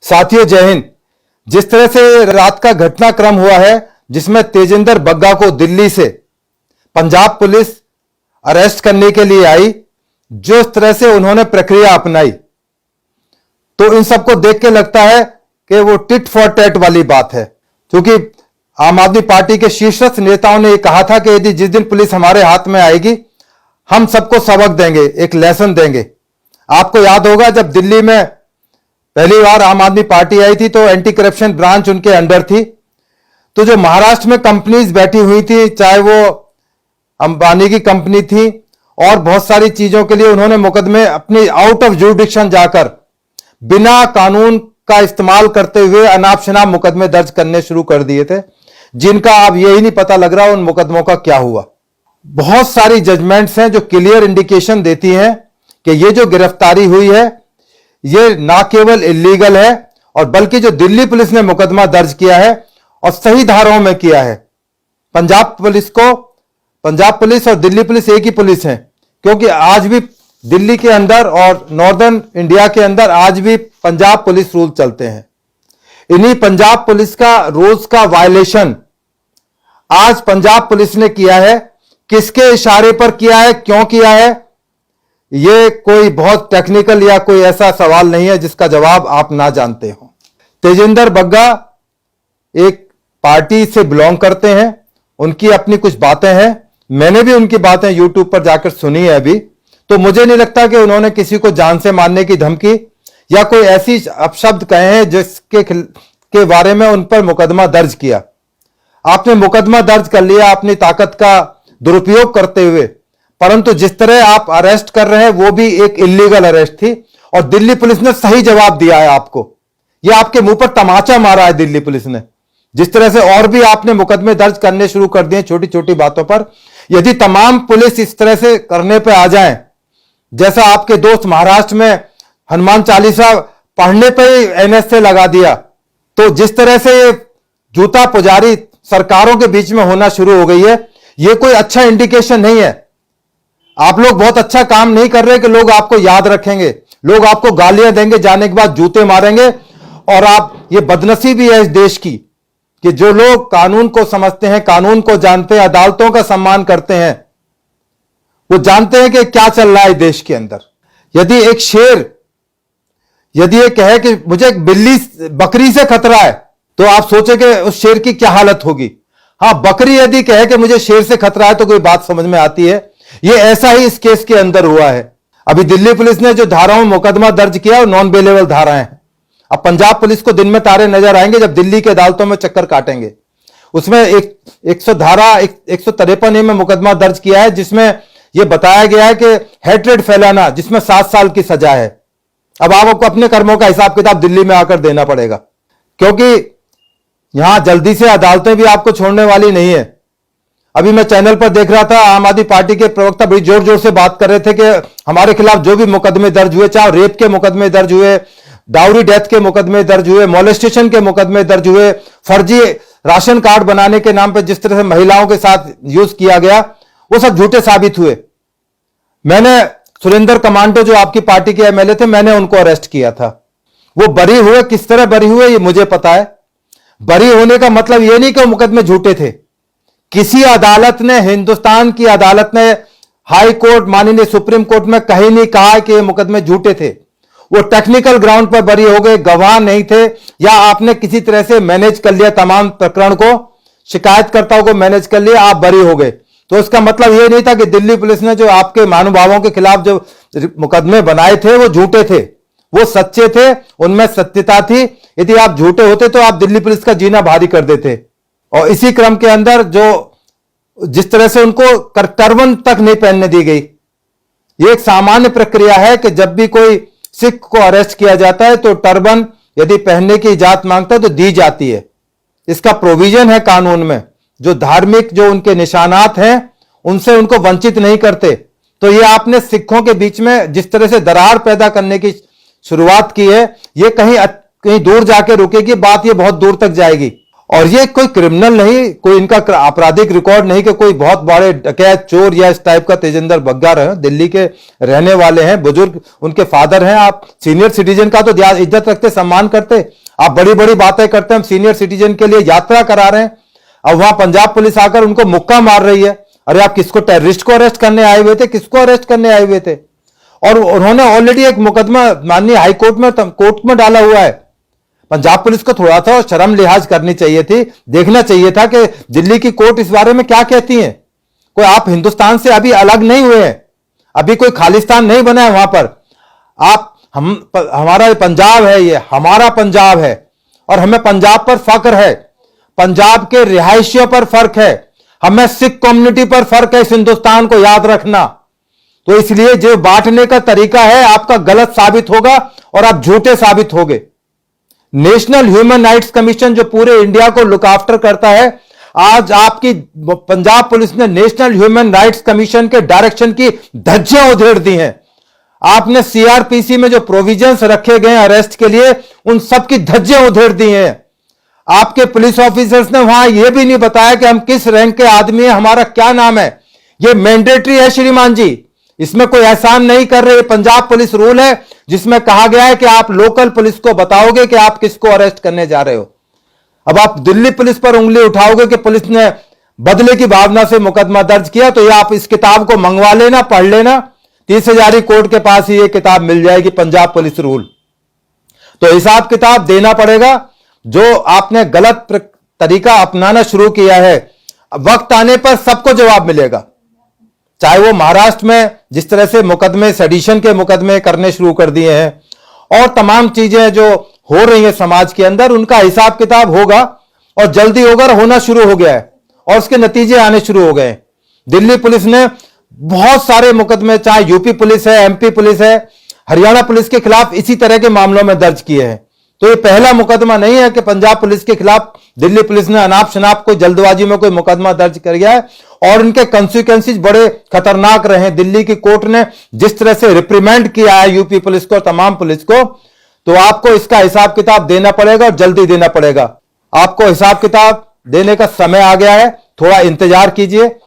साथियों जय हिंद। जिस तरह से रात का घटनाक्रम हुआ है जिसमें तेजिंदर बग्गा को दिल्ली से पंजाब पुलिस अरेस्ट करने के लिए आई, जो इस तरह से उन्होंने प्रक्रिया अपनाई, तो इन सबको देख के लगता है कि वो टिट फॉर टैट वाली बात है। क्योंकि आम आदमी पार्टी के शीर्षस्थ नेताओं ने कहा था कि यदि जिस दिन पुलिस हमारे हाथ में आएगी हम सबको सबक देंगे, एक लेसन देंगे। आपको याद होगा जब दिल्ली में पहली बार आम आदमी पार्टी आई थी तो एंटी करप्शन ब्रांच उनके अंडर थी, तो जो महाराष्ट्र में कंपनीज बैठी हुई थी, चाहे वो अंबानी की कंपनी थी और बहुत सारी चीजों के लिए उन्होंने मुकदमे अपनी आउट ऑफ जुरिडिक्शन जाकर बिना कानून का इस्तेमाल करते हुए अनाप शनाप मुकदमे दर्ज करने शुरू कर दिए थे, जिनका अब यही नहीं पता लग रहा उन मुकदमों का क्या हुआ। बहुत सारी जजमेंट्स हैं जो क्लियर इंडिकेशन देती हैं कि ये जो गिरफ्तारी हुई है ये ना केवल इलीगल है और बल्कि जो दिल्ली पुलिस ने मुकदमा दर्ज किया है और सही धाराओं में किया है। पंजाब पुलिस और दिल्ली पुलिस एक ही पुलिस है, क्योंकि आज भी दिल्ली के अंदर और नॉर्दर्न इंडिया के अंदर आज भी पंजाब पुलिस रूल चलते हैं। इन्हीं पंजाब पुलिस का रूल्स का वायलेशन आज पंजाब पुलिस ने किया है। किसके इशारे पर किया है, क्यों किया है, यह कोई बहुत टेक्निकल या कोई ऐसा सवाल नहीं है जिसका जवाब आप ना जानते हो। तेजिंदर बग्गा एक पार्टी से बिलोंग करते हैं, उनकी अपनी कुछ बातें हैं, मैंने भी उनकी बातें यूट्यूब पर जाकर सुनी है अभी, तो मुझे नहीं लगता कि उन्होंने किसी को जान से मारने की धमकी या कोई ऐसी अपशब्द कहे हैं जिसके बारे में उन पर मुकदमा दर्ज किया। आपने मुकदमा दर्ज कर लिया अपनी ताकत का दुरुपयोग करते हुए, परंतु जिस तरह आप अरेस्ट कर रहे हैं वो भी एक इलीगल अरेस्ट थी और दिल्ली पुलिस ने सही जवाब दिया है आपको। यह आपके मुंह पर तमाचा मारा है दिल्ली पुलिस ने। जिस तरह से और भी आपने मुकदमे दर्ज करने शुरू कर दिए छोटी छोटी बातों पर, यदि तमाम पुलिस इस तरह से करने पर आ जाए, जैसा आपके दोस्त महाराष्ट्र में हनुमान चालीसा पढ़ने पर ही एनएसए लगा दिया, तो जिस तरह से जूता पुजारी सरकारों के बीच में होना शुरू हो गई है, यह कोई अच्छा इंडिकेशन नहीं है। आप लोग बहुत अच्छा काम नहीं कर रहे कि लोग आपको याद रखेंगे, लोग आपको गालियां देंगे, जाने के बाद जूते मारेंगे। और आप, ये बदनसीबी है इस देश की कि जो लोग कानून को समझते हैं, कानून को जानते हैं, अदालतों का सम्मान करते हैं, वो जानते हैं कि क्या चल रहा है देश के अंदर। यदि एक शेर यदि ये कहे कि मुझे एक बकरी से खतरा है, तो आप सोचे कि उस शेर की क्या हालत होगी। हां, बकरी यदि कहे कि मुझे शेर से खतरा है तो कोई बात समझ में आती है। ये ऐसा ही इस केस के अंदर हुआ है। अभी दिल्ली पुलिस ने जो धाराओं में मुकदमा दर्ज किया वो नॉन बेलेबल धाराएं हैं। अब पंजाब पुलिस को दिन में तारे नजर आएंगे जब दिल्ली के अदालतों में चक्कर काटेंगे। उसमें 153 में मुकदमा दर्ज किया है जिसमें यह बताया गया है कि हेट्रेड फैलाना, जिसमें 7 साल की सजा है। अब आपको अपने कर्मों का हिसाब किताब दिल्ली में आकर देना पड़ेगा, क्योंकि यहां जल्दी से अदालतें भी आपको छोड़ने वाली नहीं है। अभी मैं चैनल पर देख रहा था, आम आदमी पार्टी के प्रवक्ता बड़ी जोर जोर से बात कर रहे थे कि हमारे खिलाफ जो भी मुकदमे दर्ज हुए, चाहे रेप के मुकदमे दर्ज हुए, डाउरी डेथ के मुकदमे दर्ज हुए, मोलेस्टेशन के मुकदमे दर्ज हुए, फर्जी राशन कार्ड बनाने के नाम पर जिस तरह से महिलाओं के साथ यूज किया गया, वो सब झूठे साबित हुए। मैंने सुरेंद्र कमांडो जो आपकी पार्टी के एमएलए थे, मैंने उनको अरेस्ट किया था। वो बरी हुए, किस तरह बरी हुए ये मुझे पता है। बरी होने का मतलब यह नहीं कि मुकदमे झूठे थे। किसी अदालत ने, हिंदुस्तान की अदालत ने, हाई कोर्ट, माननीय सुप्रीम कोर्ट में कहीं नहीं कहा कि ये मुकदमे झूठे थे। वो टेक्निकल ग्राउंड पर बरी हो गए, गवाह नहीं थे, या आपने किसी तरह से मैनेज कर लिया, तमाम प्रकरण को, शिकायतकर्ताओं को मैनेज कर लिया, आप बरी हो गए। तो इसका मतलब यह नहीं था कि दिल्ली पुलिस ने जो आपके महानुभावों के खिलाफ जो मुकदमे बनाए थे वो झूठे थे। वो सच्चे थे, उनमें सत्यता थी। यदि आप झूठे होते तो आप दिल्ली पुलिस का जीना भारी कर देते। और इसी क्रम के अंदर जो जिस तरह से उनको टर्बन तक नहीं पहनने दी गई, यह एक सामान्य प्रक्रिया है कि जब भी कोई सिख को अरेस्ट किया जाता है तो टर्बन यदि पहनने की इजाजत मांगता है तो दी जाती है। इसका प्रोविजन है कानून में। जो धार्मिक जो उनके निशानात हैं उनसे उनको वंचित नहीं करते। तो ये आपने सिखों के बीच में जिस तरह से दरार पैदा करने की शुरुआत की है, ये कहीं दूर जाके रुकेगी, बात ये बहुत दूर तक जाएगी। और ये कोई क्रिमिनल नहीं, कोई इनका आपराधिक रिकॉर्ड नहीं कि कोई बहुत बड़े डकैत चोर या इस टाइप का तेजिंदर बग्गा रहे। दिल्ली के रहने वाले हैं, बुजुर्ग उनके फादर हैं। आप सीनियर सिटीजन का तो इज्जत रखते, सम्मान करते, आप बड़ी बड़ी बातें करते। हम सीनियर सिटीजन के लिए यात्रा करा रहे हैं, अब वहां पंजाब पुलिस आकर उनको मुक्का मार रही है। अरे आप किसको, टेररिस्ट को अरेस्ट करने आए हुए थे? किसको अरेस्ट करने आए हुए थे? और उन्होंने ऑलरेडी एक मुकदमा माननीय हाईकोर्ट में कोर्ट में डाला हुआ है। पंजाब पुलिस को थोड़ा सा शर्म लिहाज करनी चाहिए थी, देखना चाहिए था कि दिल्ली की कोर्ट इस बारे में क्या कहती है। कोई आप हिंदुस्तान से अभी अलग नहीं हुए हैं, अभी कोई खालिस्तान नहीं बना है वहां पर। हमारा पंजाब है, ये हमारा पंजाब है और हमें पंजाब पर फख्र है। पंजाब के रिहायशियों पर फर्क है, हमें सिख कम्युनिटी पर फर्क है, इस हिंदुस्तान को याद रखना। तो इसलिए जो बांटने का तरीका है आपका गलत साबित होगा और आप झूठे साबित होगे। नेशनल ह्यूमन राइट्स कमीशन जो पूरे इंडिया को लुक आफ्टर करता है, आज आपकी पंजाब पुलिस ने नेशनल ह्यूमन राइट्स कमीशन के डायरेक्शन की धज्जियां उधेड़ दी हैं। आपने सीआरपीसी में जो प्रोविजंस रखे गए अरेस्ट के लिए, उन सब की धज्जियां उधेड़ दी हैं। आपके पुलिस ऑफिसर्स ने वहां यह भी नहीं बताया कि हम किस रैंक के आदमी हैं, हमारा क्या नाम है। यह मैंडेटरी है श्रीमान जी, इसमें कोई एहसान नहीं कर रहे। पंजाब पुलिस रूल है जिसमें कहा गया है कि आप लोकल पुलिस को बताओगे कि आप किसको अरेस्ट करने जा रहे हो। अब आप दिल्ली पुलिस पर उंगली उठाओगे कि पुलिस ने बदले की भावना से मुकदमा दर्ज किया, तो ये आप इस किताब को मंगवा लेना, पढ़ लेना। 30 हजारी कोर्ट के पास ही ये किताब मिल जाएगी, पंजाब पुलिस रूल। तो हिसाब किताब देना पड़ेगा। जो आपने गलत तरीका अपनाना शुरू किया है, वक्त आने पर सबको जवाब मिलेगा। चाहे वो महाराष्ट्र में जिस तरह से मुकदमे, सेडिशन के मुकदमे करने शुरू कर दिए हैं और तमाम चीजें जो हो रही हैं समाज के अंदर, उनका हिसाब किताब होगा और जल्दी होगा, होना शुरू हो गया है और उसके नतीजे आने शुरू हो गए। दिल्ली पुलिस ने बहुत सारे मुकदमे, चाहे यूपी पुलिस है, एमपी पुलिस है, हरियाणा पुलिस के खिलाफ इसी तरह के मामलों में दर्ज किए हैं। तो ये पहला मुकदमा नहीं है कि पंजाब पुलिस के खिलाफ दिल्ली पुलिस ने अनाप शनाप कोई जल्दबाजी में कोई मुकदमा दर्ज कर गया है और इनके कंसिक्वेंसेस बड़े खतरनाक रहे। दिल्ली की कोर्ट ने जिस तरह से रिप्रीमेंड किया है यूपी पुलिस को, तमाम पुलिस को, तो आपको इसका हिसाब किताब देना पड़ेगा और जल्दी देना पड़ेगा। आपको हिसाब किताब देने का समय आ गया है, थोड़ा इंतजार कीजिए।